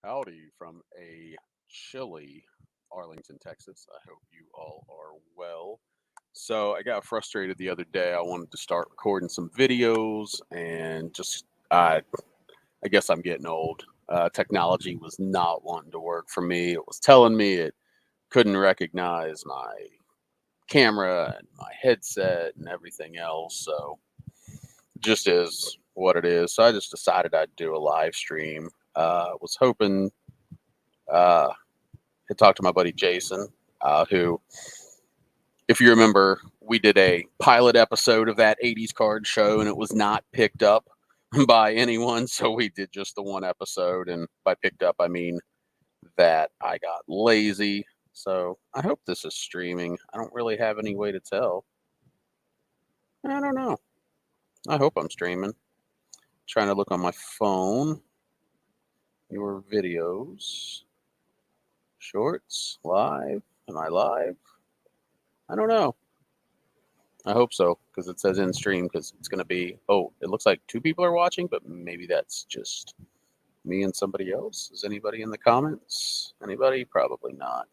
Howdy from a chilly Arlington, Texas. I hope you all are well. So, I got frustrated the other day. I wanted to start recording some videos and I guess I'm getting old. Technology was not wanting to work for me. It was telling me it couldn't recognize my camera and my headset and everything else. So, just is what it is. So, I just decided I'd do a live stream. Was hoping uh, had talked to my buddy Jason, who, if you remember, we did a pilot episode of that 80s card show and it was not picked up by anyone. So we did just the one episode. And by picked up, I mean that I got lazy. So I hope this is streaming. I don't really have any way to tell. I don't know. I hope I'm streaming. Trying to look on my phone. Your videos. Shorts. Live. Am I live? I don't know. I hope so, because it says in stream, because it's going to be, oh, it looks like two people are watching, but maybe that's just me and somebody else. Is anybody in the comments? Anybody? Probably not.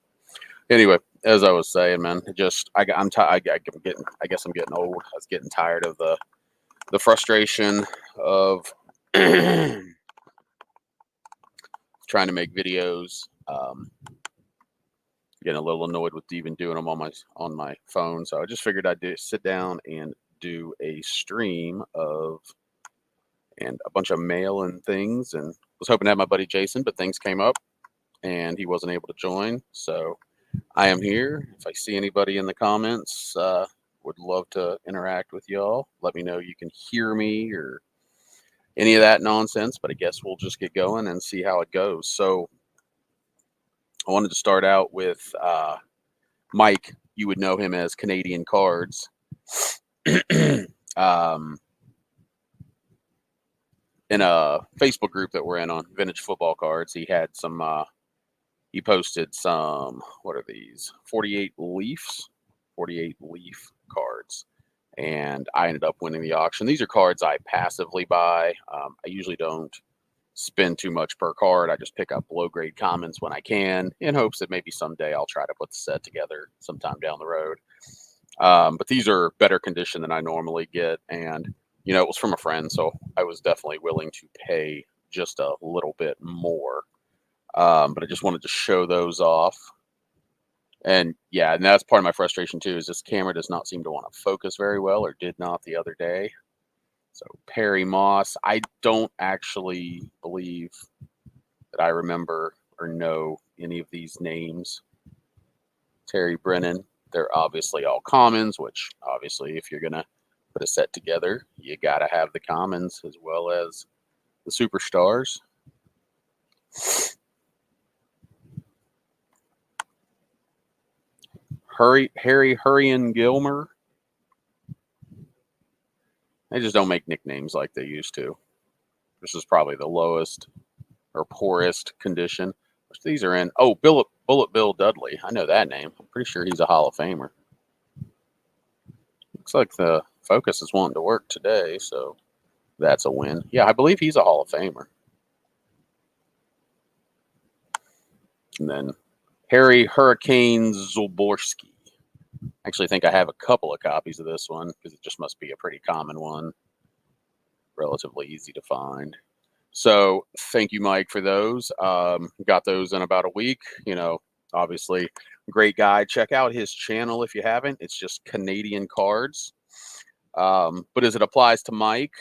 Anyway, as I was saying, man, I'm tired. I guess I'm getting old. I was getting tired of the frustration of trying to make videos. Getting a little annoyed with even doing them on my phone. So I just figured sit down and do a stream of and a bunch of mail and things, and was hoping to have my buddy Jason, but things came up and he wasn't able to join. So I am here. If I see anybody in the comments, would love to interact with y'all. Let me know you can hear me or any of that nonsense. But I guess we'll just get going and see how it goes. So I wanted to start out with Mike. You would know him as Canadian Cards. um, in a Facebook group that we're in on Vintage Football Cards, he had some. He posted some. What are these? 48 Leafs, 48 Leaf cards, and I ended up winning the auction. These are cards I passively buy. I usually don't spend too much per card. I just pick up low grade commons when I can, in hopes that maybe someday I'll try to put the set together sometime down the road. But these are better condition than I normally get, and it was from a friend, so I was definitely willing to pay just a little bit more. But I just wanted to show those off. And yeah, and that's part of my frustration too, is this camera does not seem to want to focus very well, or did not the other day. So Perry Moss, I don't actually believe that I remember or know any of these names. Terry Brennan, they're obviously all commons, which obviously if you're going to put a set together, you got to have the commons as well as the superstars. Harry Hurrien Gilmer. They just don't make nicknames like they used to. This is probably the lowest or poorest condition. Which these are in. Oh, Bullet Bill Dudley. I know that name. I'm pretty sure he's a Hall of Famer. Looks like the focus is wanting to work today, so that's a win. Yeah, I believe he's a Hall of Famer. And then Harry Hurricane Zolborski. I actually think I have a couple of copies of this one because it just must be a pretty common one. Relatively easy to find. So thank you, Mike, for those. Got those in about a week. Obviously, great guy. Check out his channel if you haven't. It's just Canadian Cards. But as it applies to Mike,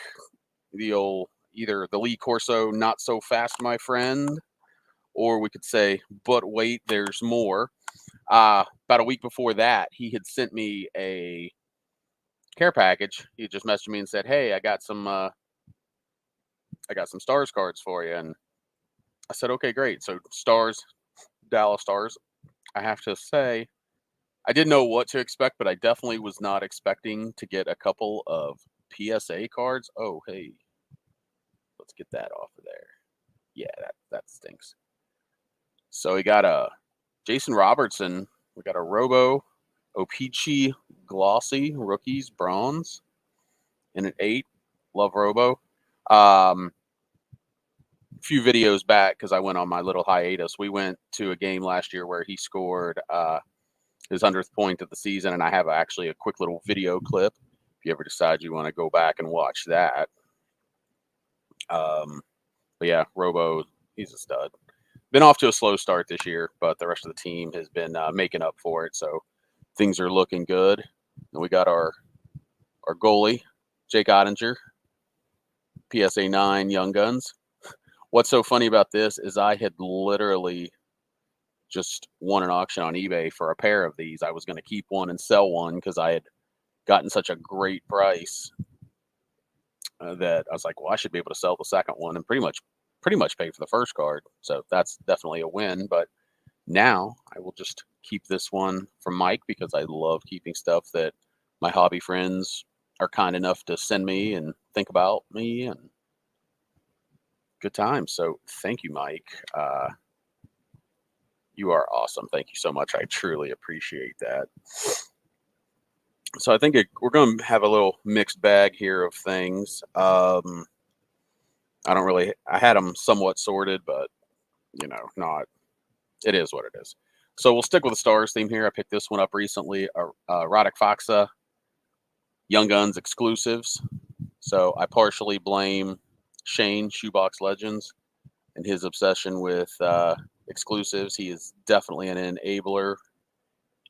the old either the Lee Corso, not so fast, my friend, or we could say, but wait, there's more. About a week before that, he had sent me a care package. He just messaged me and said, "Hey, I got some Stars cards for you." And I said, "Okay, great." So Stars, Dallas Stars. I have to say, I didn't know what to expect, but I definitely was not expecting to get a couple of PSA cards. Oh, hey, let's get that off of there. Yeah, that stinks. So we got a Jason Robertson. We got a Robo O-Pee-Chee Glossy Rookies Bronze in an 8. Love Robo. few videos back, because I went on my little hiatus, we went to a game last year where he scored his 100th point of the season, and I have actually a quick little video clip if you ever decide you want to go back and watch that. But yeah, Robo, he's a stud. Been off to a slow start this year, but the rest of the team has been making up for it, so things are looking good. And we got our goalie, Jake Ottinger, PSA 9 Young Guns. What's so funny about this is I had literally just won an auction on eBay for a pair of these. I was going to keep one and sell one because I had gotten such a great price that I was like, well, I should be able to sell the second one and pretty much pay for the first card. So that's definitely a win. But now I will just keep this one from Mike because I love keeping stuff that my hobby friends are kind enough to send me and think about me, and good times. So thank you, Mike. You are awesome. Thank you so much. I truly appreciate that. So I think we're going to have a little mixed bag here of things. I had them somewhat sorted, but it is what it is. So we'll stick with the Stars theme here. I picked this one up recently, Radek Faksa, Young Guns exclusives. So I partially blame Shane, Shoebox Legends, and his obsession with exclusives. He is definitely an enabler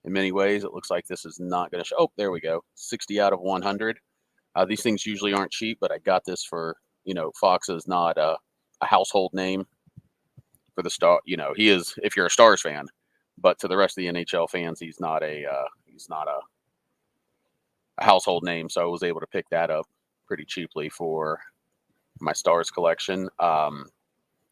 in many ways. It looks like this is not going to show. Oh, there we go. 60 out of 100. These things usually aren't cheap, but I got this for, Fox is not a household name for the Star. He is if you're a Stars fan, but to the rest of the NHL fans, he's not a household name. So I was able to pick that up pretty cheaply for my Stars collection.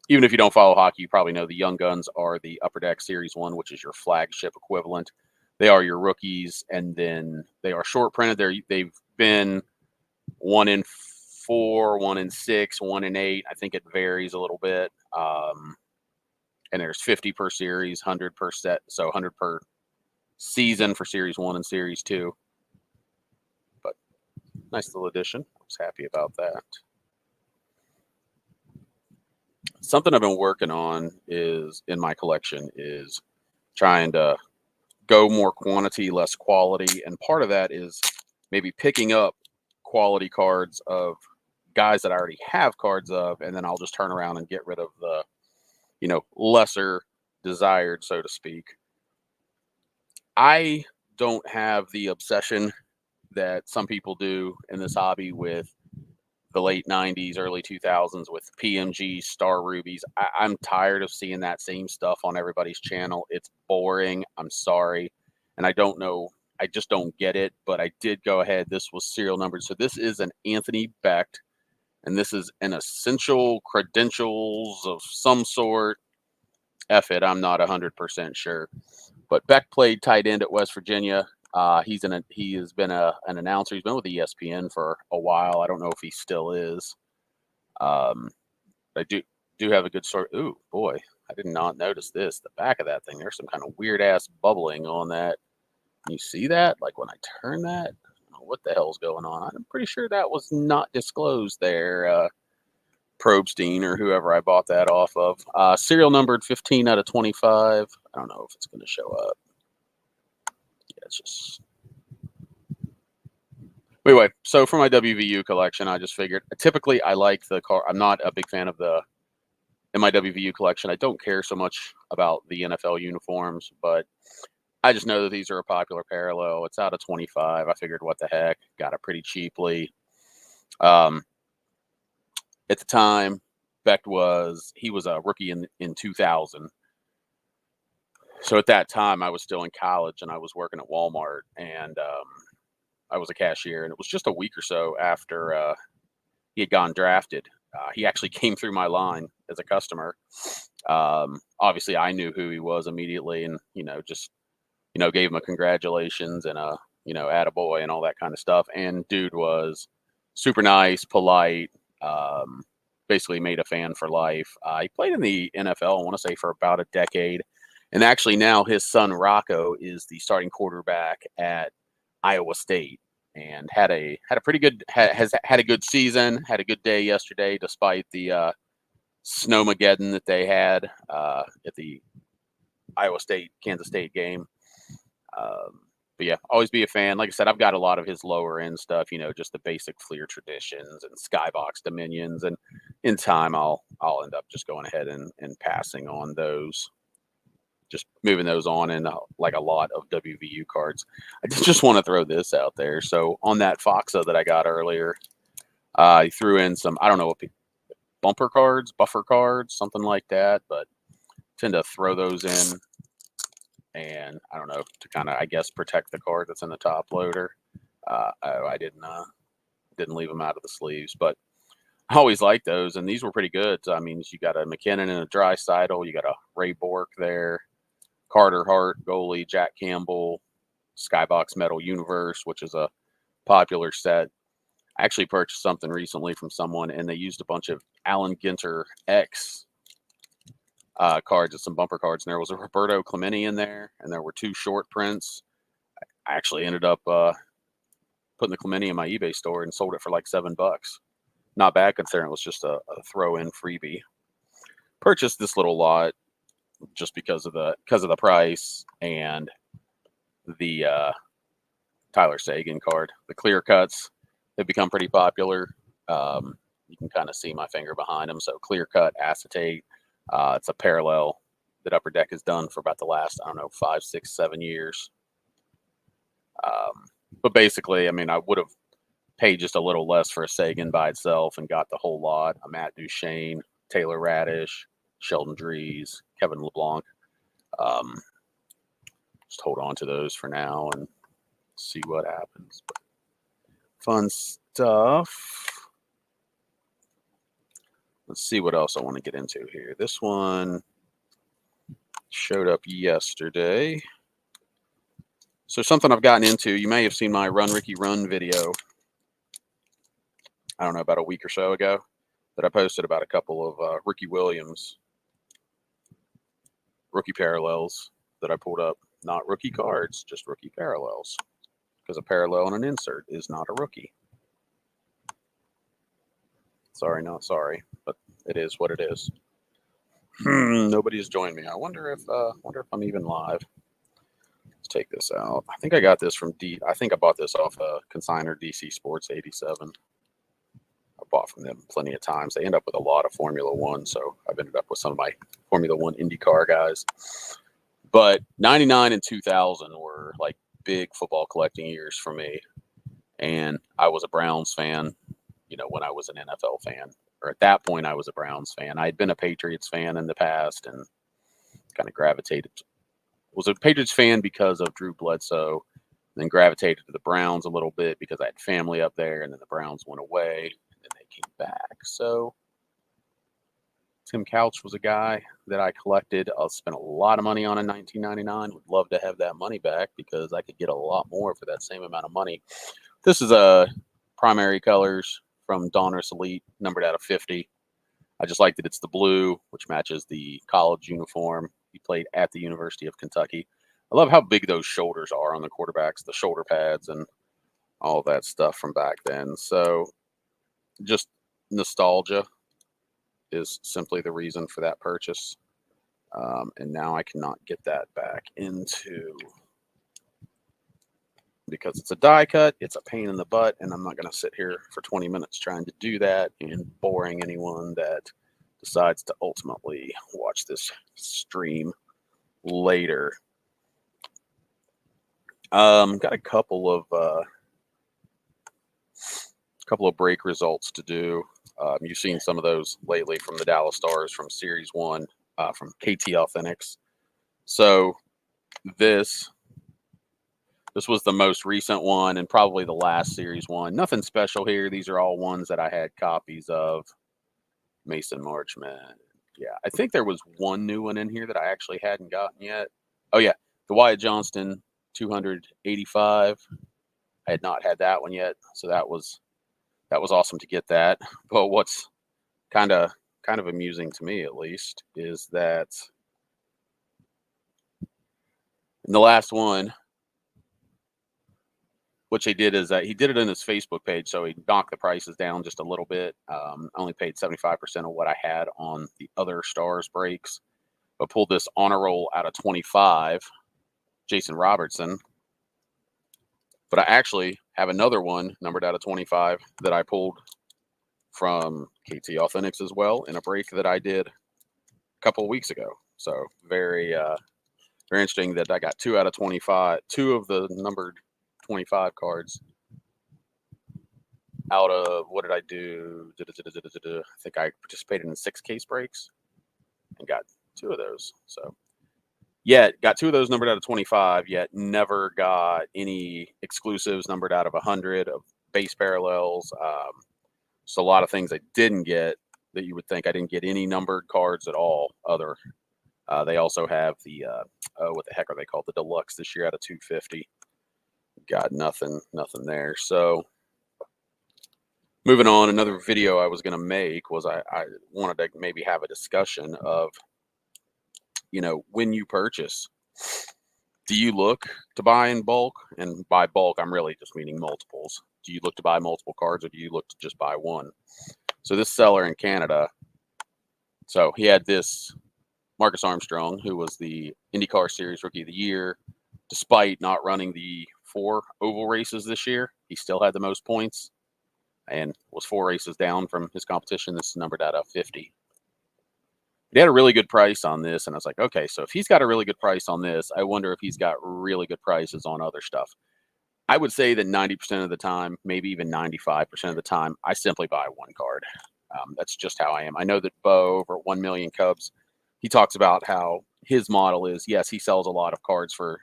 Even if you don't follow hockey, you probably know the Young Guns are the Upper Deck Series 1, which is your flagship equivalent. They are your rookies, and then they are short printed. They've been 1 in 4, 1 in 6, 1 in 8. I think it varies a little bit. And there's 50 per series, 100 per set, so 100 per season for Series 1 and Series 2. But nice little addition. I was happy about that. Something I've been working on in my collection is trying to go more quantity, less quality. And part of that is maybe picking up quality cards of guys that I already have cards of, and then I'll just turn around and get rid of the, lesser desired, so to speak. I don't have the obsession that some people do in this hobby with the late 90s, early 2000s with PMG, Star Rubies. I'm tired of seeing that same stuff on everybody's channel. It's boring. I'm sorry. And I don't know. I just don't get it. But I did go ahead. This was serial numbered. So this is an Anthony Becht, and this is an essential credentials of some sort. F it. I'm not 100% sure. But Becht played tight end at West Virginia. He has been an announcer. He's been with ESPN for a while. I don't know if he still is. I do have a good story. Ooh, boy, I did not notice this. The back of that thing, there's some kind of weird ass bubbling on that. Can you see that? Like when I turn that, I don't know what the hell's going on. I'm pretty sure that was not disclosed there. Probstein or whoever I bought that off of. Serial numbered 15 out of 25. I don't know if it's going to show up. Yeah, it's just. Anyway, so for my WVU collection, I just figured, typically I like the car. I'm not a big fan of in my WVU collection, I don't care so much about the NFL uniforms, but I just know that these are a popular parallel. It's out of 25. I figured, what the heck, got it pretty cheaply. At the time, Becht was a rookie in 2000. So at that time, I was still in college and I was working at Walmart, and I was a cashier. And it was just a week or so after he had gone drafted. He actually came through my line as a customer. Obviously, I knew who he was immediately, and just gave him a congratulations and a attaboy and all that kind of stuff. And dude was super nice, polite. Basically made a fan for life. He played in the NFL, I want to say, for about a decade. And actually now his son Rocco is the starting quarterback at Iowa State, and had a pretty good has had a good season. Had a good day yesterday, despite the Snowmageddon that they had at the Iowa State Kansas State game. But yeah, always be a fan. Like I said, I've got a lot of his lower end stuff, just the basic Fleer Traditions and Skybox Dominions. And in time, I'll end up just going ahead and passing on those, just moving those on in like a lot of WVU cards. I just want to throw this out there. So on that Foxa that I got earlier, I threw in some, I don't know what bumper cards, buffer cards, something like that, but tend to throw those in. And I don't know, to kind of, I guess, protect the card that's in the top loader. I didn't leave them out of the sleeves, but I always like those, and these were pretty good. I mean, you got a McKinnon and a Draisaitl, you got a Ray Bork there, Carter Hart, goalie, Jack Campbell, Skybox Metal Universe, which is a popular set. I actually purchased something recently from someone, and they used a bunch of Allen Ginter X cards and some bumper cards. And there was a Roberto Clemente in there, and there were 2 short prints. I actually ended up putting the Clemente in my eBay store and sold it for like $7. Not bad considering it was just a throw-in freebie. Purchased this little lot just because of the price and the Tyler Seguin card. The clear cuts have become pretty popular. You can kind of see my finger behind them. So clear cut acetate. It's a parallel that Upper Deck has done for about the last, I don't know, 5, 6, 7 years. But basically, I mean, I would have paid just a little less for a Seguin by itself and got the whole lot. A Matt Duchene, Taylor Radish, Sheldon Dries, Kevin LeBlanc. Just hold on to those for now and see what happens. But fun stuff. Let's see what else I want to get into here. This one showed up yesterday. So something I've gotten into, you may have seen my Run Ricky Run video, I don't know, about a week or so ago, that I posted about a couple of Ricky Williams rookie parallels that I pulled up. Not rookie cards, just rookie parallels. Because a parallel and an insert is not a rookie. Sorry, not sorry, but it is what it is. Nobody's joined me. I wonder if I'm even live. Let's take this out. I think I got this from I think I bought this off Consigner DC Sports 87. I bought from them plenty of times. They end up with a lot of Formula One, so I've ended up with some of my Formula One IndyCar guys. But 99 and 2000 were like big football collecting years for me. And I was a Browns fan, when I was an NFL fan. Or at that point, I was a Browns fan. I had been a Patriots fan in the past and kind of gravitated. Was a Patriots fan because of Drew Bledsoe, then gravitated to the Browns a little bit because I had family up there, and then the Browns went away, and then they came back. So Tim Couch was a guy that I collected. I spent a lot of money on in 1999. Would love to have that money back because I could get a lot more for that same amount of money. This is a primary colors from Donruss Elite, numbered out of 50. I just like that it's the blue, which matches the college uniform. He played at the University of Kentucky. I love how big those shoulders are on the quarterbacks, the shoulder pads and all that stuff from back then. So just nostalgia is simply the reason for that purchase. And now I cannot get that back into, because it's a die cut, it's a pain in the butt, and I'm not going to sit here for 20 minutes trying to do that and boring anyone that decides to ultimately watch this stream later. Got a couple of break results to do. You've seen some of those lately from the Dallas Stars from Series 1 from KT Authentics. So this was the most recent one and probably the last Series 1. Nothing special here. These are all ones that I had copies of. Mason Marchman. Yeah, I think there was one new one in here that I actually hadn't gotten yet. Oh, yeah, the Wyatt Johnston 285. I had not had that one yet, so that was awesome to get that. But what's kind of amusing to me, at least, is that in the last one, what they did is that he did it in his Facebook page, so he knocked the prices down just a little bit. I only paid 75% of what I had on the other Stars breaks, but pulled this honor roll out of 25, Jason Robertson. But I actually have another one numbered out of 25 that I pulled from KT Authentics as well in a break that I did a couple of weeks ago. So very interesting that I got 2 out of 25, 2 of the numbered 25 cards out of, what did I do? I think I participated in 6 case breaks and got 2 of those. So yet got 2 of those numbered out of 25, yet never got any exclusives numbered out of 100 of base parallels. So a lot of things I didn't get that you would think. I didn't get any numbered cards at all. They also have the what the heck are they called? The deluxe this year out of 250. Got nothing there. So moving on, another video I was going to make was I wanted to maybe have a discussion of, when you purchase, do you look to buy in bulk? And by bulk, I'm really just meaning multiples. Do you look to buy multiple cards, or do you look to just buy one? So this seller in Canada, so he had this Marcus Armstrong, who was the IndyCar Series Rookie of the Year. Despite not running the 4 oval races this year, he still had the most points and was 4 races down from his competition. This is numbered out of 50. He had a really good price on this, and I was like, okay, so if he's got a really good price on this, I wonder if he's got really good prices on other stuff. I would say that 90% of the time, maybe even 95% of the time, I simply buy one card. That's just how I am. I know that Bo over at 1 Million Cubs, he talks about how his model is, yes, he sells a lot of cards for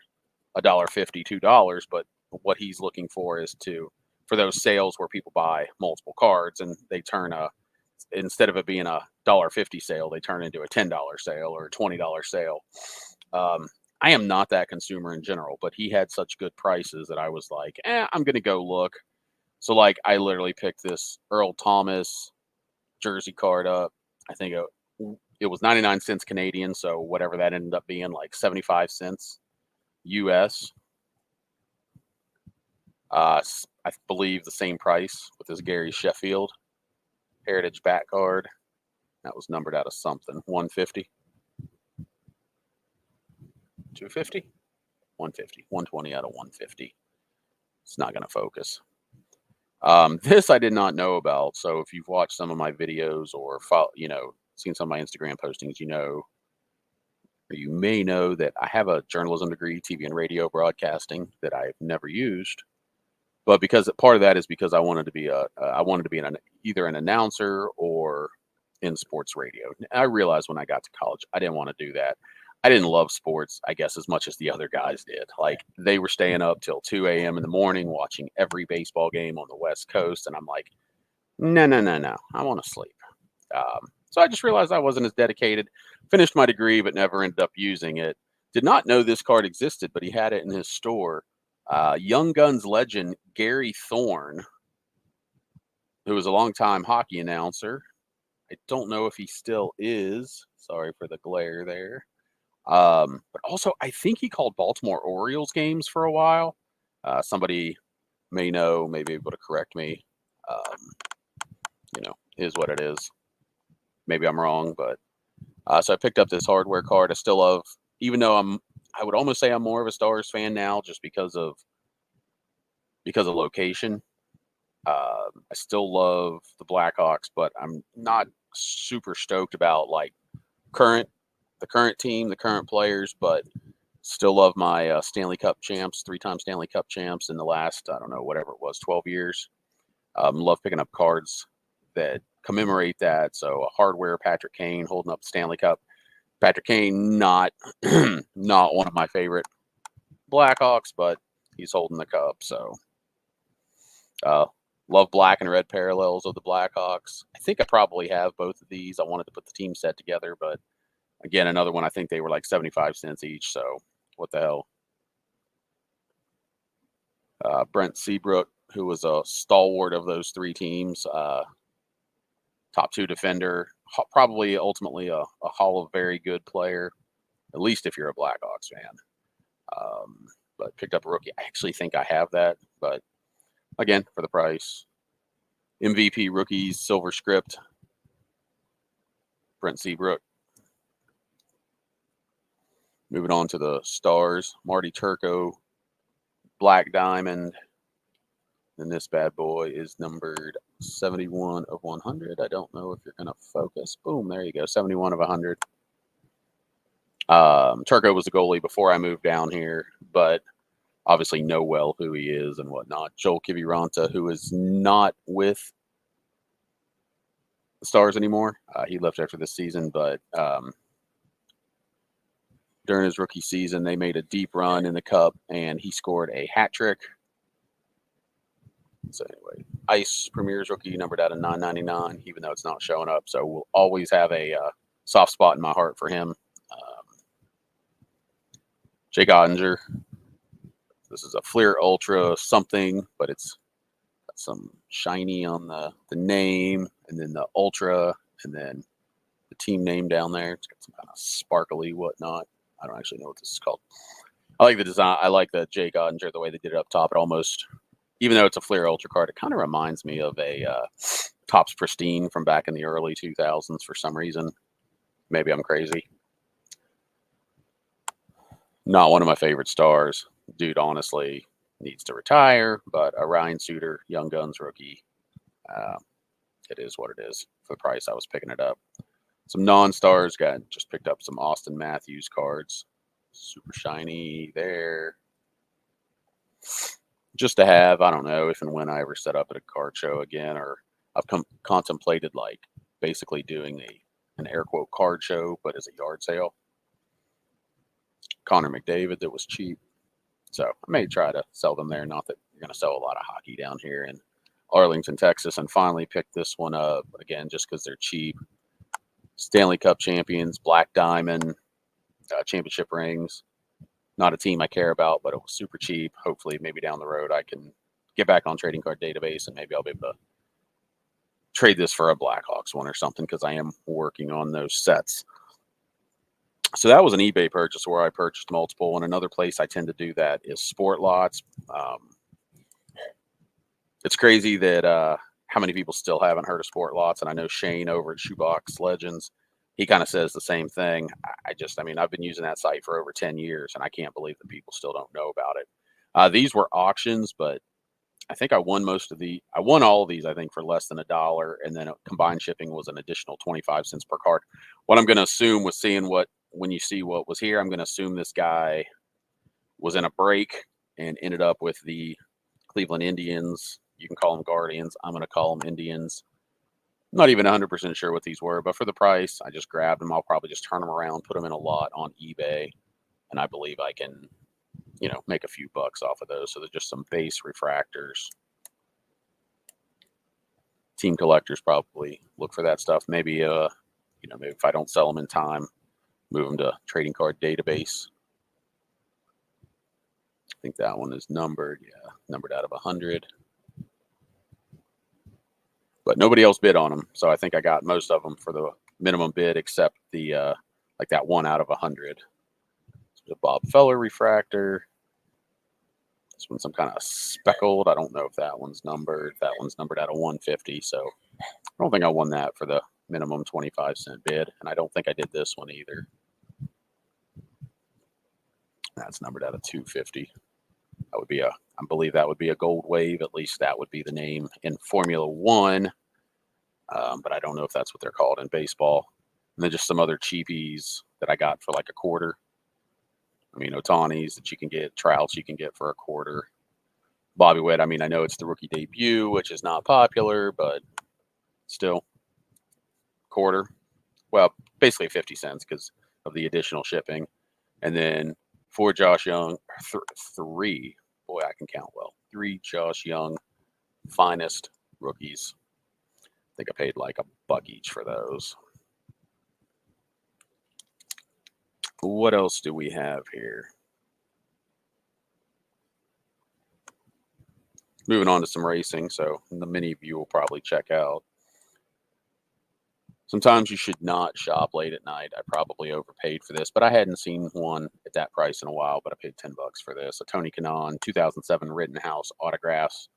$1.50, $2, but what he's looking for is for those sales where people buy multiple cards and they turn instead of it being a $1.50 sale, they turn into a $10 sale or a $20 sale. I am not that consumer in general, but he had such good prices that I was like, I'm going to go look. So like I literally picked this Earl Thomas jersey card up. I think it was 99 cents Canadian. So whatever that ended up being, like 75 cents US. I believe the same price with this Gary Sheffield Heritage back card. That was numbered out of something. 150. 250. 150. 120 out of 150. It's not going to focus. This I did not know about. So if you've watched some of my videos or seen some of my Instagram postings, or you may know that I have a journalism degree, TV and radio broadcasting, that I've never used. But because part of that is because I wanted to be either an announcer or in sports radio. I realized when I got to college, I didn't want to do that. I didn't love sports, I guess, as much as the other guys did. Like they were staying up till 2 a.m. in the morning watching every baseball game on the West Coast, and I'm like, no, I want to sleep. So I just realized I wasn't as dedicated. Finished my degree, but never ended up using it. Did not know this card existed, but he had it in his store. Young Guns legend Gary Thorne, who was a longtime hockey announcer. I don't know if he still is. Sorry for the glare there. But also, I think he called Baltimore Orioles games for a while. Somebody may know, may be able to correct me. Is what it is. Maybe I'm wrong, but so I picked up this hardware card. I still love, even though I would almost say I'm more of a Stars fan now, just because of location. I still love the Blackhawks, but I'm not super stoked about like the current team, the current players, but still love my Stanley Cup champs, 3-time Stanley Cup champs in the last, I don't know, whatever it was, 12 years. Love picking up cards that commemorate that. So a hardware Patrick Kane holding up the Stanley Cup. Patrick Kane, not one of my favorite Blackhawks, but he's holding the cup. So love black and red parallels of the Blackhawks. I think I probably have both of these. I wanted to put the team set together, but again, another one, I think they were like 75 cents each. So what the hell? Brent Seabrook, who was a stalwart of those 3 teams, top 2 defender, probably ultimately a Hall of Very Good player, at least if you're a Blackhawks fan. But picked up a rookie. I actually think I have that, but Again, for the price. MVP rookies, silver script, Brent Seabrook. Moving on to the stars, Marty Turco, black diamond. And this bad boy is numbered 71 of 100. I don't know if you're going to focus. Boom, there you go, 71 of 100. Turco was the goalie before I moved down here, but obviously know well who he is and whatnot. Joel Kiviranta, who is not with the Stars anymore. He left after this season, but during his rookie season, they made a deep run in the Cup, and he scored a hat trick. So anyway, Ice Premier's rookie numbered out of 999, even though it's not showing up. So we'll always have a soft spot in my heart for him. Jake Ottinger. This is a Fleer Ultra something, but it's got some shiny on the name, and then the Ultra, and then the team name down there. It's got some kind of sparkly whatnot. I don't actually know what this is called. I like the design. I like the Jake Ottinger, the way they did it up top. It almost, even though it's a Fleer Ultra card, it kind of reminds me of a Topps Pristine from back in the early 2000s for some reason. Maybe I'm crazy. Not one of my favorite stars. Dude, honestly, needs to retire, but a Ryan Suter, Young Guns rookie. It is what it is. For the price I was picking it up. Some non-stars. Just picked up some Austin Matthews cards. Super shiny there. Just to have, I don't know if and when I ever set up at a card show again, or I've contemplated like basically doing an air quote card show, but as a yard sale. Connor McDavid that was cheap. So I may try to sell them there. Not that you're going to sell a lot of hockey down here in Arlington, Texas. And finally picked this one up, again, just because they're cheap. Stanley Cup champions, black diamond, championship rings. Not a team I care about, but it was super cheap. Hopefully, maybe down the road I can get back on Trading Card Database, and maybe I'll be able to trade this for a Blackhawks one or something, because I am working on those sets. So that was an eBay purchase where I purchased multiple. And another place I tend to do that is Sport Lots. It's crazy that how many people still haven't heard of Sport Lots. And I know Shane over at Shoebox Legends, he kind of says the same thing. I mean, I've been using that site for over 10 years, and I can't believe that people still don't know about it. These were auctions, but I think I won I won all of these, I think, for less than $1. And then combined shipping was an additional 25 cents per card. What I'm going to assume was when you see what was here, I'm going to assume this guy was in a break and ended up with the Cleveland Indians. You can call them Guardians. I'm going to call them Indians. I'm not even 100% sure what these were, but for the price, I just grabbed them. I'll probably just turn them around, put them in a lot on eBay, and I believe I can, make a few bucks off of those. So they're just some base refractors. Team collectors probably look for that stuff. Maybe, maybe if I don't sell them in time, move them to Trading Card Database. I think that one is numbered. Yeah, numbered out of 100. But nobody else bid on them, so I think I got most of them for the minimum bid, except the like that one out of 100. The Bob Feller refractor. This one's some kind of speckled. I don't know if that one's numbered. That one's numbered out of 150. So I don't think I won that for the minimum 25-cent bid, and I don't think I did this one either. That's numbered out of 250. That would be I believe that would be a Gold Wave. At least that would be the name in Formula One. But I don't know if that's what they're called in baseball. And then just some other cheapies that I got for like $0.25. I mean, Ohtani's that you can get, Trouts you can get for $0.25. Bobby Witt, I mean, I know it's the rookie debut, which is not popular, but still, $0.25. Well, basically 50 cents because of the additional shipping. And then for Josh Young, three, boy, I can count well. 3 Josh Young finest rookies. I think I paid like $1 each for those. What else do we have here? Moving on to some racing, so many of you will probably check out. Sometimes you should not shop late at night. I probably overpaid for this, but I hadn't seen one at that price in a while, but I paid $10 for this. A Tony Kanaan 2007 Rittenhouse autographs.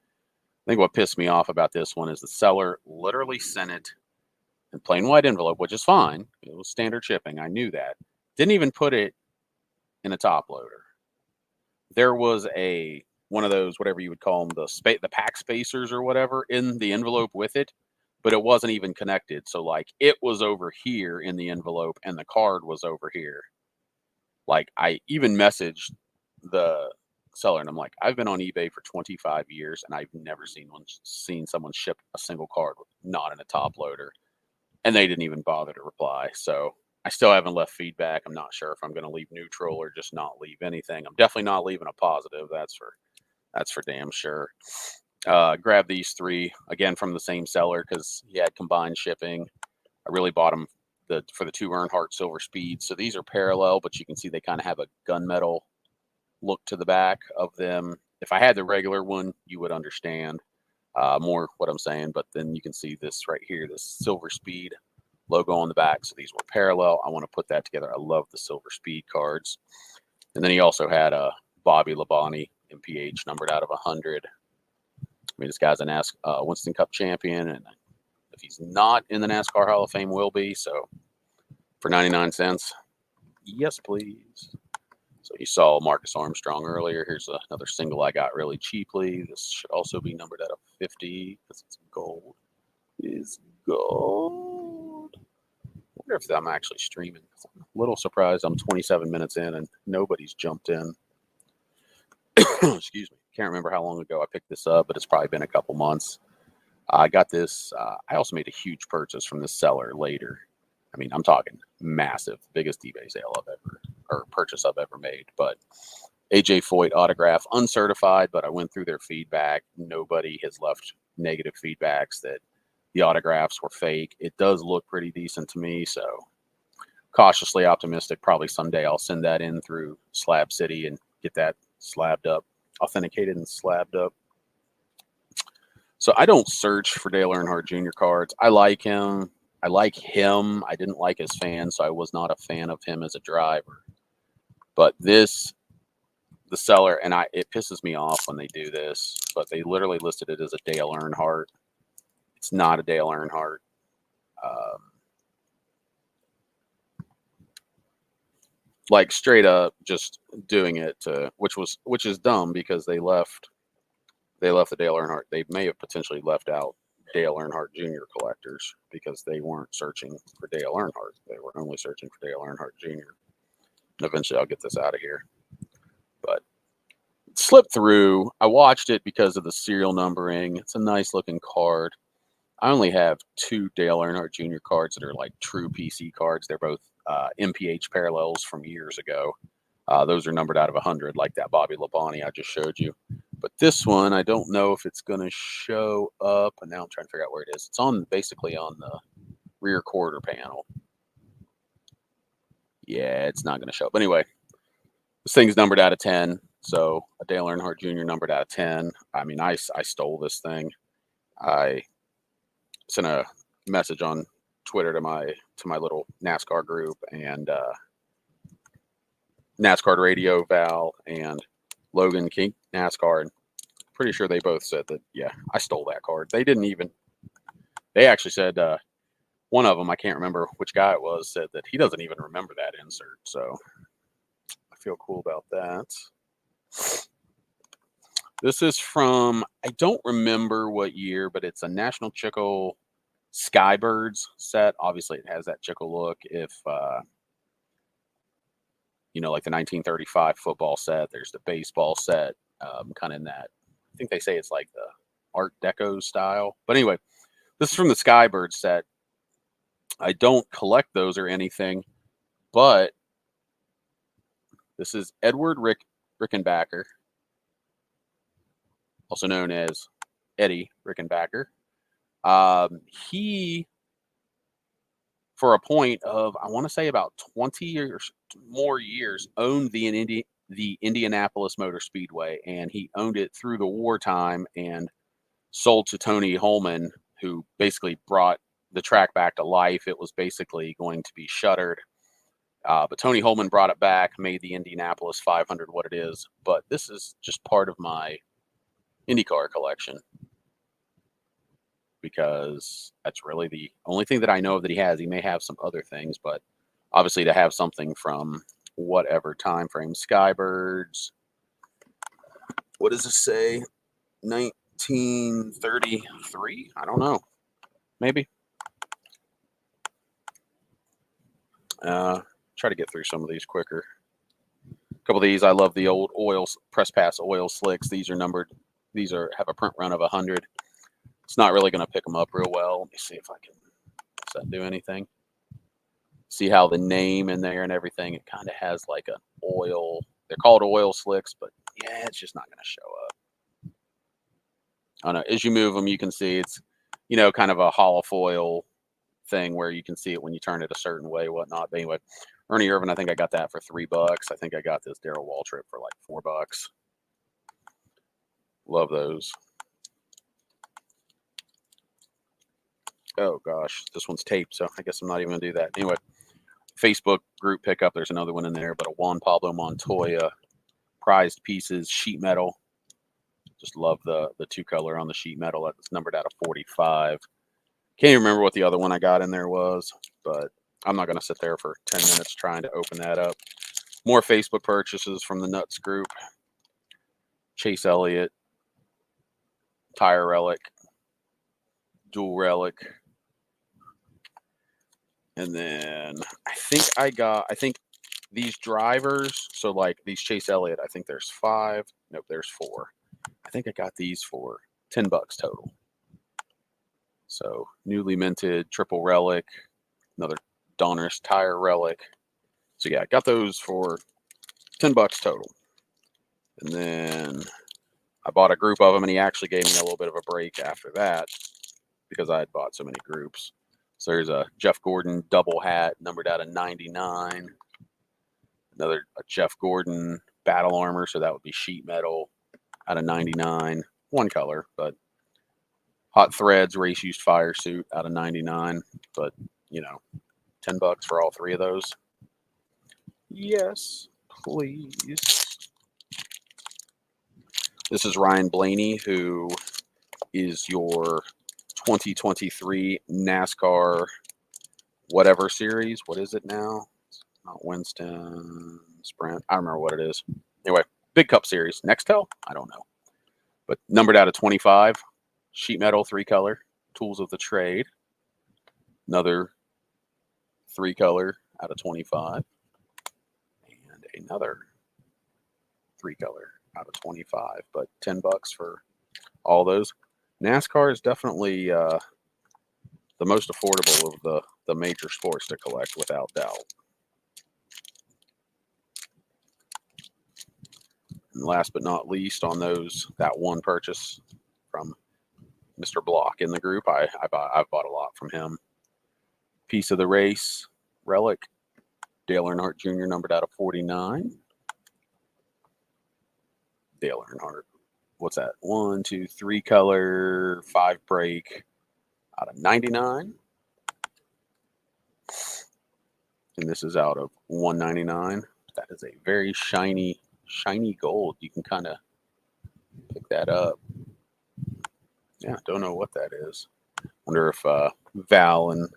think what pissed me off about this one is the seller literally sent it in plain white envelope, which is fine. It was standard shipping. I knew that. Didn't even put it in a top loader. There was one of those, whatever you would call them, the pack spacers or whatever in the envelope with it, but it wasn't even connected. So like it was over here in the envelope and the card was over here. Like I even messaged the seller and I'm like, I've been on eBay for 25 years and I've never seen someone ship a single card not in a top loader, and they didn't even bother to reply. So I still haven't left feedback. I'm not sure if I'm going to leave neutral or just not leave anything. I'm definitely not leaving a positive. That's for damn sure. Grab these three again from the same seller because he had combined shipping. I really bought them for the two Earnhardt Silver Speed. So these are parallel, but you can see they kind of have a gunmetal look to the back of them. If I had the regular one, you would understand more what I'm saying. But then you can see this right here, this Silver Speed logo on the back. So these were parallel. I want to put that together. I love the Silver Speed cards. And then he also had a Bobby Labonte MPH numbered out of 100. I mean, this guy's a Winston Cup champion, and if he's not in the NASCAR Hall of Fame, will be. So for 99 cents, yes, please. So you saw Marcus Armstrong earlier. Here's another single I got really cheaply. This should also be numbered out of 50 because it's gold. It's gold. I wonder if I'm actually streaming. I'm a little surprised I'm 27 minutes in and nobody's jumped in. Excuse me. Can't remember how long ago I picked this up, but it's probably been a couple months. I got this. I also made a huge purchase from this seller later. I mean, I'm talking massive, biggest eBay sale purchase I've ever made. But AJ Foyt autograph, uncertified, but I went through their feedback. Nobody has left negative feedbacks that the autographs were fake. It does look pretty decent to me, so cautiously optimistic. Probably someday I'll send that in through Slab City and get that slabbed up, authenticated and slabbed up. So I don't search for Dale Earnhardt Jr. cards. I like him. I didn't like his fans, so I was not a fan of him as a driver. But the seller, and it pisses me off when they do this, but they literally listed it as a Dale Earnhardt. It's not a Dale Earnhardt. Like straight up just doing it which is dumb because they left the Dale Earnhardt. They may have potentially left out Dale Earnhardt Jr. collectors because they weren't searching for Dale Earnhardt. They were only searching for Dale Earnhardt Jr. And eventually I'll get this out of here. But slipped through. I watched it because of the serial numbering. It's a nice looking card. I only have two Dale Earnhardt Jr. cards that are like true PC cards. They're both MPH parallels from years ago. Those are numbered out of 100, like that Bobby Labonte I just showed you. But this one, I don't know if it's going to show up. And now I'm trying to figure out where it is. It's basically on the rear quarter panel. Yeah, it's not going to show up. But anyway, this thing's numbered out of 10. So a Dale Earnhardt Jr. numbered out of 10. I mean, I stole this thing. I sent a message on Twitter to my little NASCAR group, and NASCAR Radio, Val, and Logan King NASCAR, and pretty sure they both said that, yeah, I stole that card. They actually said, one of them, I can't remember which guy it was, said that he doesn't even remember that insert. So I feel cool about that. This is from, I don't remember what year, but it's a National Chickle Skybirds set. Obviously it has that Chickle look. If, like the 1935 football set, there's the baseball set, kind of in that, I think they say it's like the Art Deco style. But anyway, this is from the Skybird set. I don't collect those or anything, but this is Edward Rickenbacker, also known as Eddie Rickenbacker. He, for a point of, I want to say about 20 or more years, owned the Indianapolis Motor Speedway, and he owned it through the wartime and sold to Tony Holman, who basically brought the track back to life. It was basically going to be shuttered, but Tony Holman brought it back, made the Indianapolis 500 what it is. But this is just part of my IndyCar collection. because that's really the only thing that I know of that he has. He may have some other things, but obviously to have something from whatever time frame, Skybirds, what does this say? 1933? I don't know. Maybe. Try to get through some of these quicker. A couple of these, I love the old oil press pass oil slicks. These are numbered. These have a print run of 100. It's not really going to pick them up real well. Let me see if I can. Does that do anything? See how the name in there and everything, it kind of has like an oil. They're called oil slicks, but yeah, it's just not going to show up. I don't know. As you move them, you can see it's, kind of a hollow foil thing where you can see it when you turn it a certain way, whatnot. But anyway, Ernie Irvan, I think I got that for $3. I think I got this Darrell Waltrip for like $4. Love those. Oh gosh, this one's taped, so I guess I'm not even gonna do that. Anyway, Facebook group pickup. There's another one in there, but a Juan Pablo Montoya prized pieces sheet metal. Just love the two color on the sheet metal. That's numbered out of 45. Can't even remember what the other one I got in there was, but I'm not gonna sit there for 10 minutes trying to open that up. More Facebook purchases from the Nuts group. Chase Elliott, Tire Relic, Dual Relic. And then I think these drivers, so like these Chase Elliott, I think there's 5. Nope, there's 4. I think I got these for $10 total. So newly minted triple relic, another Donruss Tire Relic. So yeah, I got those for $10 total. And then I bought a group of them, and he actually gave me a little bit of a break after that because I had bought so many groups. So there's a Jeff Gordon double hat numbered out of 99. Another Jeff Gordon battle armor, so that would be sheet metal out of 99. One color, but Hot Threads race used fire suit out of 99. But $10 for all 3 of those. Yes, please. This is Ryan Blaney, who is your 2023 NASCAR whatever series. What is it now? It's not Winston Sprint. I don't remember what it is. Anyway, Big Cup series. Nextel? I don't know. But numbered out of 25. Sheet metal, 3 color. Tools of the trade. Another 3 color out of 25. And another 3 color out of 25. But $10 for all those. NASCAR is definitely the most affordable of the major sports to collect, without doubt. And last but not least, on that one purchase from Mr. Block in the group, I've bought a lot from him. Piece of the Race Relic, Dale Earnhardt Jr. numbered out of 49. Dale Earnhardt. What's that? 1, 2, 3 color, 5 break out of 99. And this is out of 199. That is a very shiny gold. You can kind of pick that up. Yeah, don't know what that is. Wonder if Val and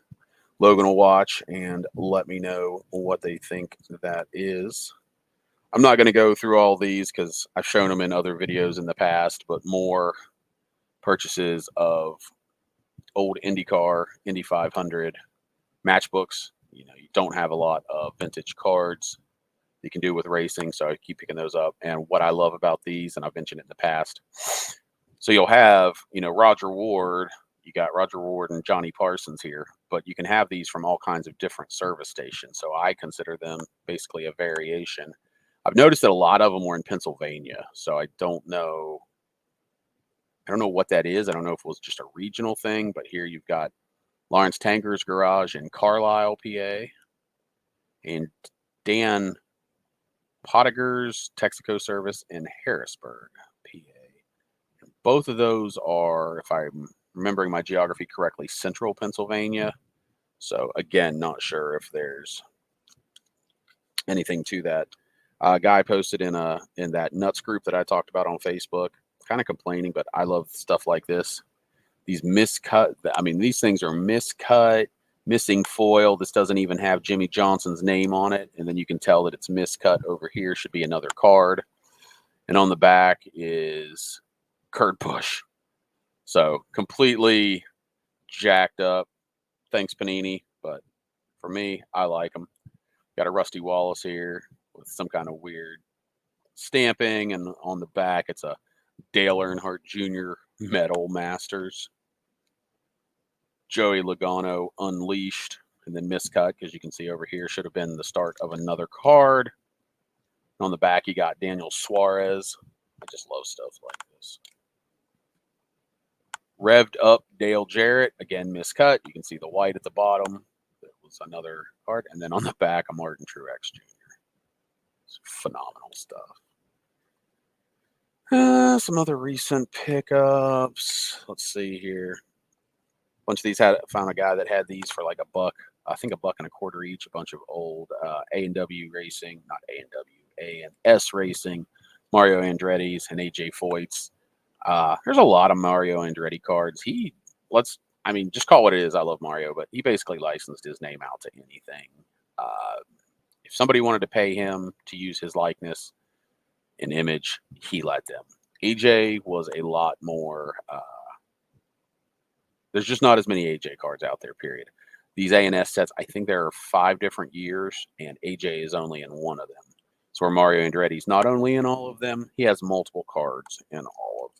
Logan will watch and let me know what they think that is. I'm not going to go through all these because I've shown them in other videos in the past, but more purchases of old IndyCar, Indy 500 matchbooks. You don't have a lot of vintage cards you can do with racing, so I keep picking those up. And what I love about these, and I've mentioned it in the past, so you'll have, Roger Ward. You got Roger Ward and Johnny Parsons here, but you can have these from all kinds of different service stations. So I consider them basically a variation. I've noticed that a lot of them were in Pennsylvania, so I don't know what that is. I don't know if it was just a regional thing, but here you've got Lawrence Tanger's garage in Carlisle, PA, and Dan Pottiger's Texaco service in Harrisburg, PA. And both of those are, if I'm remembering my geography correctly, central Pennsylvania. So again, not sure if there's anything to that. Guy posted in that Nuts group that I talked about on Facebook, kind of complaining, but I love stuff like this. these miscut. I mean, these things are miscut, missing foil. This doesn't even have Jimmy Johnson's name on it. And then you can tell that it's miscut over here. Should be another card. And on the back is Kurt Busch. So completely jacked up. Thanks, Panini. But for me, I like them. Got a Rusty Wallace here with some kind of weird stamping. And on the back, it's a Dale Earnhardt Jr. Metal Masters. Joey Logano Unleashed. And then miscut, because you can see over here should have been the start of another card. On the back, you got Daniel Suarez. I just love stuff like this. Revved up Dale Jarrett. Again, miscut. You can see the white at the bottom. That was another card. And then on the back, a Martin Truex Jr. It's phenomenal stuff. Some other recent pickups. Let's see here. A bunch of these found a guy that had these for like $1. I think $1.25 each. A bunch of old A&W Racing, not A&W, A&S Racing, Mario Andretti's, and AJ Foyt's. There's a lot of Mario Andretti cards. I mean, just call what it is. I love Mario, but he basically licensed his name out to anything. If somebody wanted to pay him to use his likeness and image, he let them. AJ was a lot more. There's just not as many AJ cards out there, period. These A&S sets, I think there are 5 different years, and AJ is only in one of them. So where Mario Andretti's not only in all of them, he has multiple cards in all of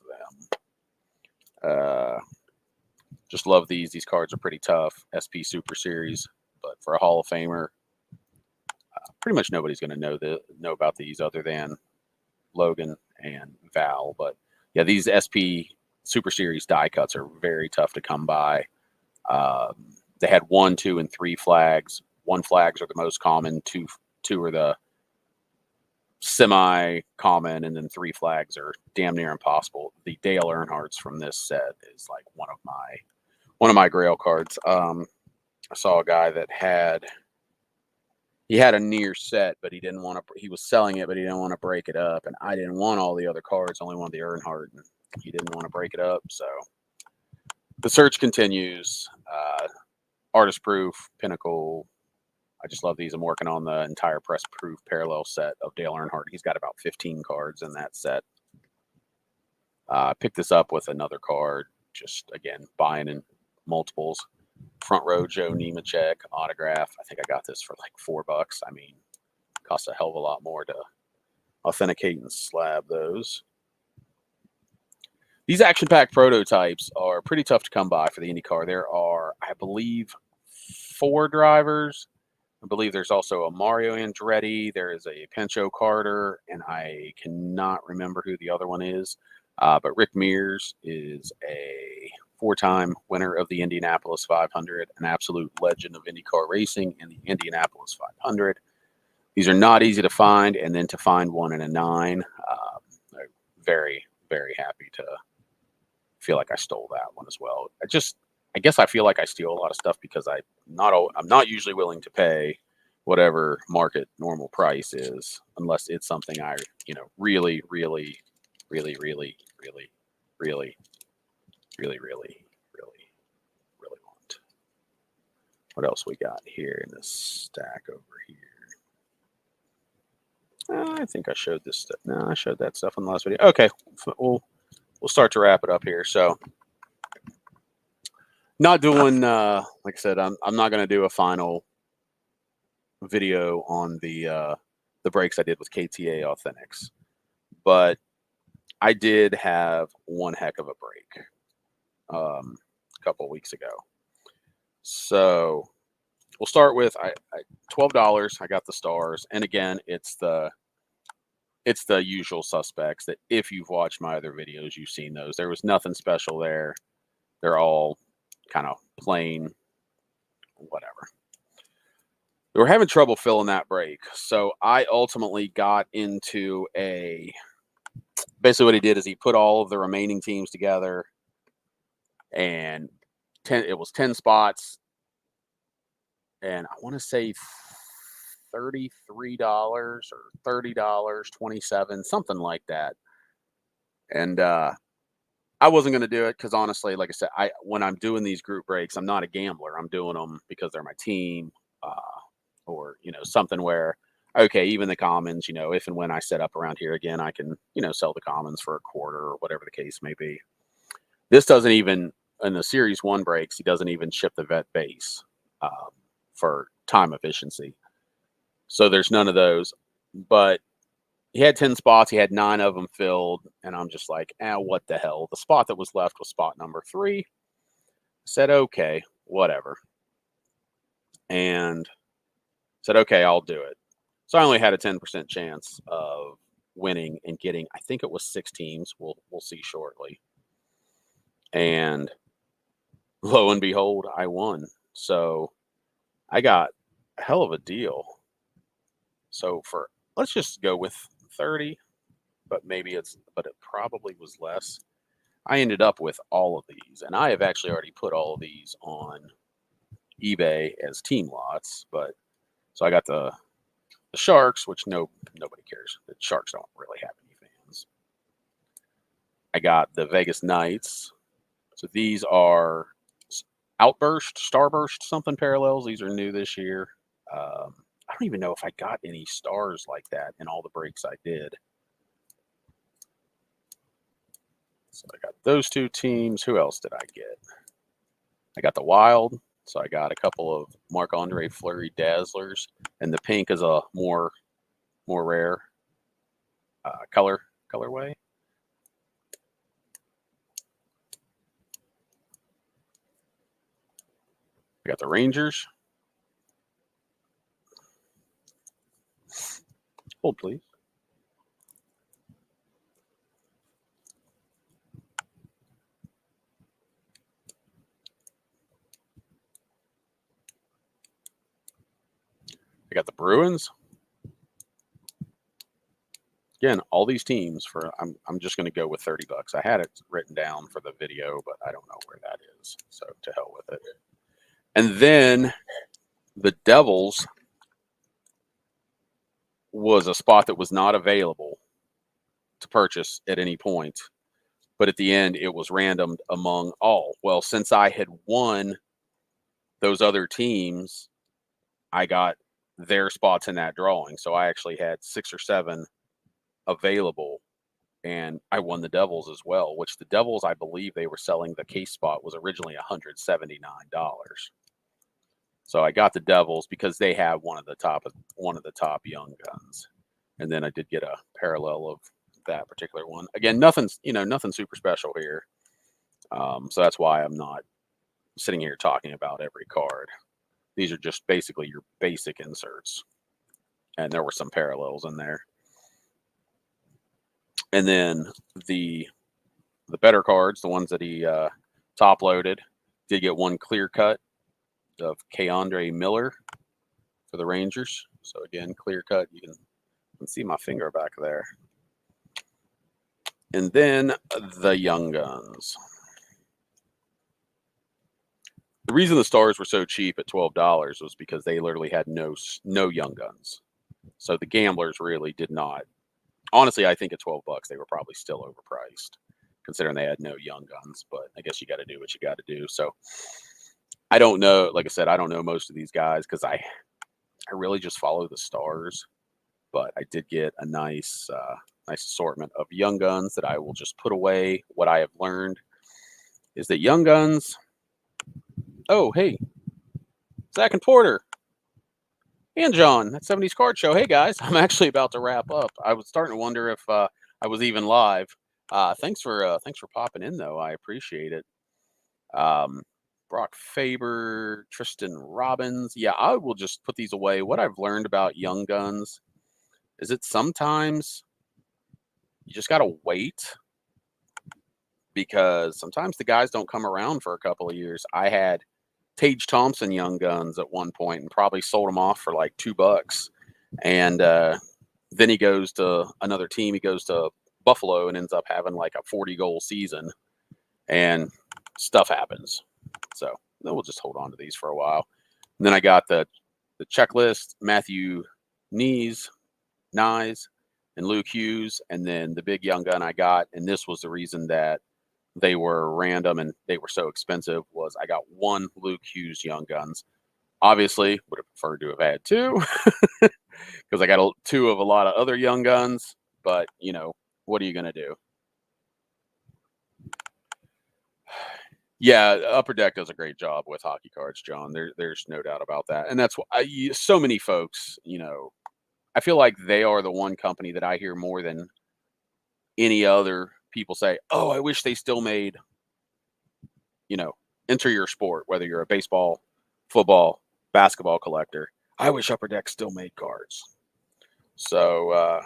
them. Just love these. These cards are pretty tough. SP Super Series, but for a Hall of Famer, pretty much nobody's going to know about these other than Logan and Val. But yeah, these SP Super Series die cuts are very tough to come by. They had 1, 2, and 3 flags. 1 flags are the most common. Two are the semi-common, and then 3 flags are damn near impossible. The Dale Earnhardt's from this set is like one of my Grail cards. I saw a guy that had a near set, but he didn't want to. He was selling it, but he didn't want to break it up, and I didn't want all the other cards. Only wanted the Earnhardt, and he didn't want to break it up. So the search continues. Artist Proof, Pinnacle. I just love these. I'm working on the entire press proof parallel set of Dale Earnhardt. He's got about 15 cards in that set. Picked this up with another card. Just, again, buying in multiples. Front row Joe Nemechek autograph. I think I got this for like $4. I mean, costs a hell of a lot more to authenticate and slab those. These action-pack prototypes are pretty tough to come by for the IndyCar. There are, I believe, 4 drivers. I believe there's also a Mario Andretti. There is a Pencho Carter, and I cannot remember who the other one is. But Rick Mears is a 4-time winner of the Indianapolis 500, an absolute legend of IndyCar racing in the Indianapolis 500. These are not easy to find, and then to find one in a 9, I'm very, very happy to feel like I stole that one as well. I guess I feel like I steal a lot of stuff because I'm not usually willing to pay whatever market normal price is unless it's something I, really, really, really, really, really, really, really, really, really, really want. What else we got here in this stack over here? I think I showed this stuff. No, I showed that stuff in the last video. Okay, we'll start to wrap it up here. So, not doing like I said, I'm not going to do a final video on the breaks I did with KTA Authentics, but I did have one heck of a break a couple weeks ago. So we'll start with $12. I got the stars, and again, it's the usual suspects that if you've watched my other videos, you've seen those. There was nothing special there. They're all kind of plain, whatever. We were having trouble filling that break, so I ultimately got into basically what he did is he put all of the remaining teams together, and it was 10 spots, and I want to say $33 or $30, 27, something like that. And I I wasn't going to do it because honestly, like I said, when I'm doing these group breaks, I'm not a gambler. I'm doing them because they're my team, or something where okay, even the commons, if and when I set up around here again, I can sell the commons for a quarter or whatever the case may be. This doesn't even in the series one breaks. He doesn't even ship the vet base for time efficiency. So there's none of those. But he had 10 spots. He had 9 of them filled. And I'm just like, what the hell? The spot that was left was spot number 3. I said, okay, whatever. And said, okay, I'll do it. So I only had a 10% chance of winning and getting, I think it was 6 teams. We'll see shortly. And lo and behold, I won. So I got a hell of a deal. So let's just go with 30, but it probably was less. I ended up with all of these, and I have actually already put all of these on eBay as team lots. But so I got the Sharks, which nobody cares. The Sharks don't really have any fans. I got the Vegas Knights. So these are Outburst, Starburst, something parallels. These are new this year. I don't even know if I got any stars like that in all the breaks I did. So I got those 2 teams. Who else did I get? I got the Wild. So I got a couple of Marc-Andre Fleury Dazzlers. And the pink is a more rare colorway. I got the Rangers. Hold, please. I got the Bruins. Again, all these teams I'm just going to go with $30. I had it written down for the video, but I don't know where that is. So to hell with it. And then the Devils was a spot that was not available to purchase at any point. But at the end, it was randomed among all. Well, since I had won those other teams, I got their spots in that drawing. So I actually had 6 or 7 available, and I won the Devils as well, which the Devils, I believe they were selling the case spot was originally $179. So I got the Devils because they have one of the top young guns. And then I did get a parallel of that particular one. Again, nothing super special here. So that's why I'm not sitting here talking about every card. These are just basically your basic inserts. And there were some parallels in there. And then the better cards, the ones that he top loaded, did get one clear cut of K'Andre Miller for the Rangers. So again, clear cut. You can see my finger back there. And then the Young Guns. The reason the stars were so cheap at $12 was because they literally had no Young Guns. So the gamblers really did not. Honestly, I think at $12 they were probably still overpriced, considering they had no Young Guns. But I guess you got to do what you got to do. So I don't know. Like I said, I don't know most of these guys because I really just follow the stars. But I did get a nice assortment of Young Guns that I will just put away. What I have learned is that Young Guns. Oh, hey, Zach and Porter. And John, that 70s Card Show. Hey, guys, I'm actually about to wrap up. I was starting to wonder if I was even live. Thanks for popping in, though. I appreciate it. Brock Faber, Tristan Robbins. Yeah, I will just put these away. What I've learned about Young Guns is that sometimes you just got to wait because sometimes the guys don't come around for a couple of years. I had Tage Thompson Young Guns at one point and probably sold them off for like $2. And then he goes to another team. He goes to Buffalo and ends up having like a 40-goal season, and stuff happens. So then we'll just hold on to these for a while. And then I got the checklist, Matthew Nyes, and Luke Hughes, and then the big Young Gun I got. And this was the reason that they were random and they were so expensive was I got one Luke Hughes Young Guns. Obviously, would have preferred to have had two because I got two of a lot of other Young Guns. But you know, what are you gonna do? Yeah, Upper Deck does a great job with hockey cards, John. There's no doubt about that, and that's why so many folks, you know, I feel like they are the one company that I hear more than any other people say, "Oh, I wish they still made," you know, enter your sport, whether you're a baseball, football, basketball collector. I wish Upper Deck still made cards. So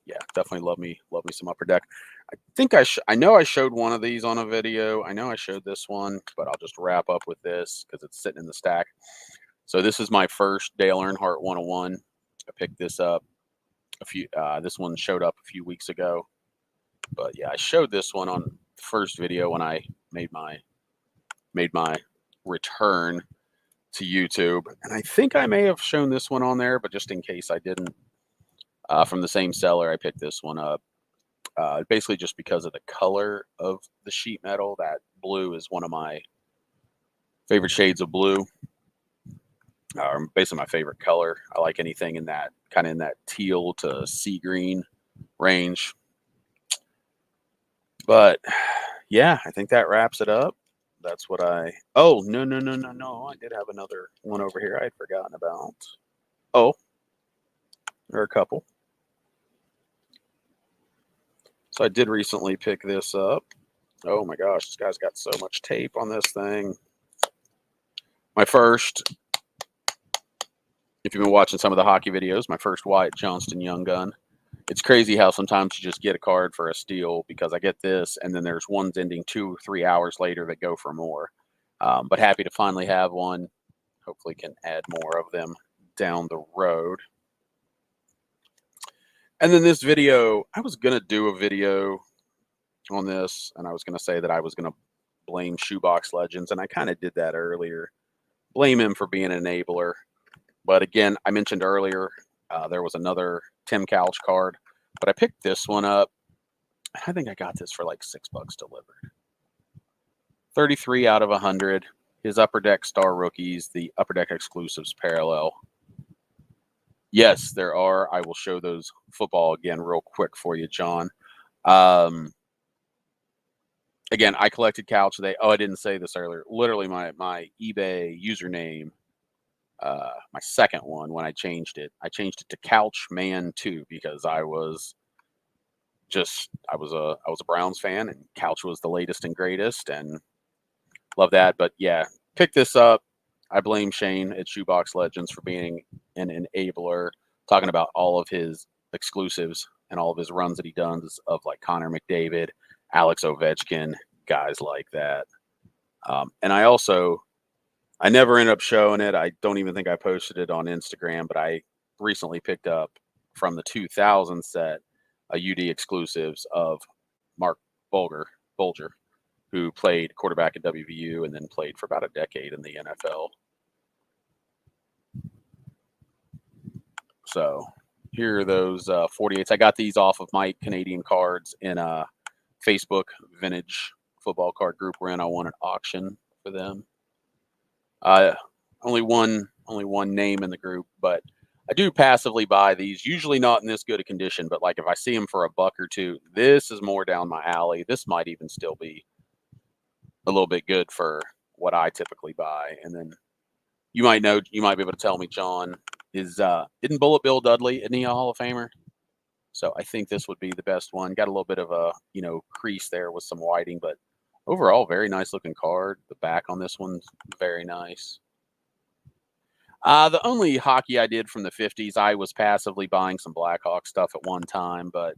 yeah, definitely love me some Upper Deck. I think I know I showed one of these on a video. I know I showed this one, but I'll just wrap up with this because it's sitting in the stack. So this is my first Dale Earnhardt 101. I picked this up a few. This one showed up a few weeks ago, but yeah, I showed this one on the first video when I made my return to YouTube, and I think I may have shown this one on there, but just in case I didn't, from the same seller, I picked this one up. Basically, just because of the color of the sheet metal. That blue is one of my favorite shades of blue. Basically, my favorite color. I like anything in that kind of in that teal to sea green range. But yeah, I think that wraps it up. That's what I. Oh, no, no, no, no, no. I did have another one over here I had forgotten about. Oh, there are a couple. So I did recently pick this up. Oh my gosh, this guy's got so much tape on this thing. My first, if you've been watching some of the hockey videos, my first Wyatt Johnston Young Gun. It's crazy how sometimes you just get a card for a steal because I get this, and then there's ones ending 2 or 3 hours later that go for more. But happy to finally have one. Hopefully can add more of them down the road. And then this video, I was going to do a video on this, and I was going to say that I was going to blame Shoebox Legends, and I kind of did that earlier. Blame him for being an enabler. But again, I mentioned earlier there was another Tim Couch card, but I picked this one up. I think I got this for like $6 delivered. 33 out of 100. His Upper Deck Star Rookies, the Upper Deck Exclusives parallel. Yes, there are. I will show those football again real quick for you, John. Again, I collected Couch today. Oh, I didn't say this earlier. Literally, my eBay username, my second one when I changed it to Couchman2 because I was a Browns fan and Couch was the latest and greatest and love that. But yeah, pick this up. I blame Shane at Shoebox Legends for being an enabler, talking about all of his exclusives and all of his runs that he does of like Connor McDavid, Alex Ovechkin, guys like that. And I never ended up showing it. I don't even think I posted it on Instagram, but I recently picked up from the 2000 set a UD exclusives of Mark Bulger, who played quarterback at WVU and then played for about a decade in the NFL. So here are those 48s. I got these off of my Canadian cards in a Facebook vintage football card group we're in. I won an auction for them. Only one name in the group, but I do passively buy these. Usually not in this good a condition, but like if I see them for $1 or $2, this is more down my alley. This might even still be a little bit good for what I typically buy. And then you might be able to tell me, John, isn't Bullet Bill Dudley, isn't he a Hall of Famer? So I think this would be the best one. Got a little bit of a, crease there with some whiting, but overall, very nice looking card. The back on this one's very nice. The only hockey I did from the 50s, I was passively buying some Blackhawk stuff at one time, but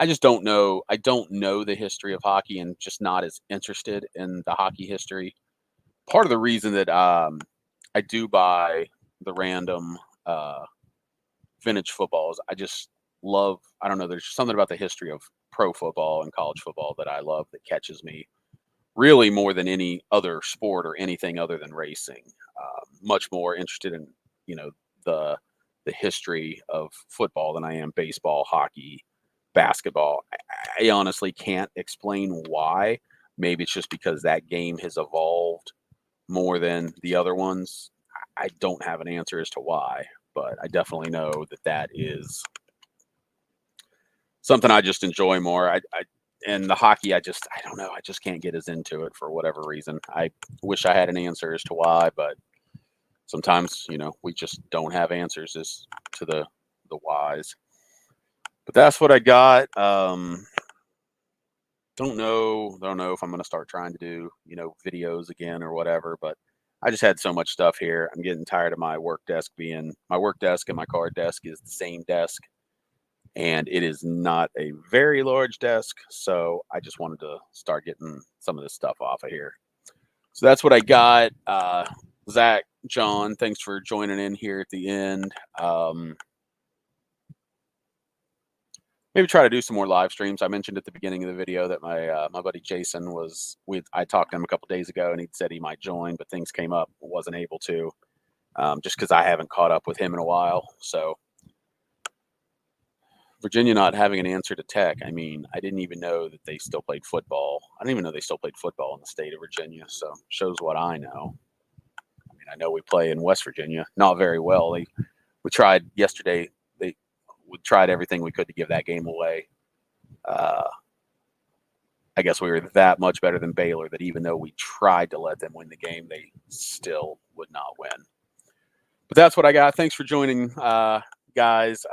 I just don't know. I don't know the history of hockey and just not as interested in the hockey history. Part of the reason that I do buy the random vintage footballs, I just love, I don't know, there's something about the history of pro football and college football that I love that catches me really more than any other sport or anything other than racing. Much more interested in, the history of football than I am baseball, hockey, basketball. I honestly can't explain why, Maybe it's just because that game has evolved more than the other ones. I don't have an answer as to why, but I definitely know that that is something I just enjoy more. And the hockey, I don't know. I just can't get as into it for whatever reason. I wish I had an answer as to why, but sometimes, we just don't have answers as to the whys. But that's what I got. Don't know if I'm going to start trying to do, videos again or whatever, but I just had so much stuff here. I'm getting tired of my work desk and my card desk is the same desk, and it is not a very large desk. So I just wanted to start getting some of this stuff off of here. So that's what I got. Zach, John, thanks for joining in here at the end. Maybe try to do some more live streams. I mentioned at the beginning of the video that my buddy Jason I talked to him a couple days ago, and he said he might join, but things came up, wasn't able to, just because I haven't caught up with him in a while. So Virginia not having an answer to Tech. I mean, I didn't even know that they still played football. I didn't even know they still played football in the state of Virginia. So shows what I know. I mean, I know we play in West Virginia, not very well. We tried yesterday. We tried everything we could to give that game away. I guess we were that much better than Baylor that even though we tried to let them win the game, they still would not win. But that's what I got. Thanks for joining, guys.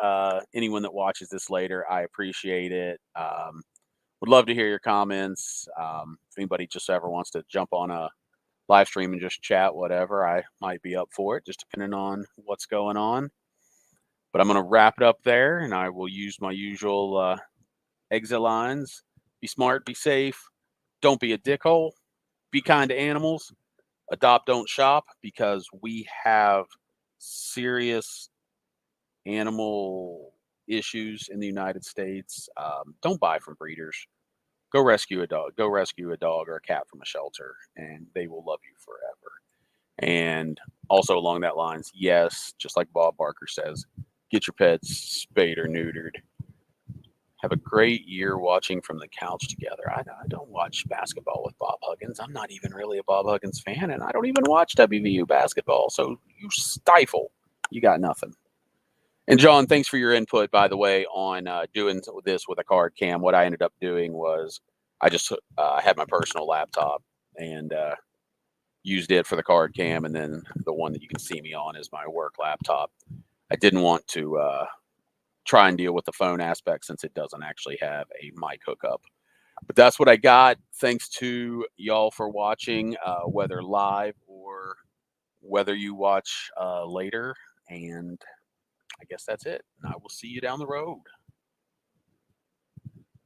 Anyone that watches this later, I appreciate it. Would love to hear your comments. If anybody just ever wants to jump on a live stream and just chat, whatever, I might be up for it, just depending on what's going on. But I'm going to wrap it up there, and I will use my usual exit lines. Be smart, be safe, don't be a dickhole, be kind to animals, adopt, don't shop, because we have serious animal issues in the United States. Don't buy from breeders. Go rescue a dog. Go rescue a dog or a cat from a shelter, and they will love you forever. And also along that lines, yes, just like Bob Barker says, get your pets spayed or neutered. Have a great year watching from the couch together. I don't watch basketball with Bob Huggins. I'm not even really a Bob Huggins fan, and I don't even watch WVU basketball. So you stifle. You got nothing. And John, thanks for your input, by the way, on doing this with a card cam. What I ended up doing was I just had my personal laptop and used it for the card cam, and then the one that you can see me on is my work laptop. I didn't want to try and deal with the phone aspect since it doesn't actually have a mic hookup. But that's what I got. Thanks to y'all for watching, whether live or whether you watch later. And I guess that's it. And I will see you down the road.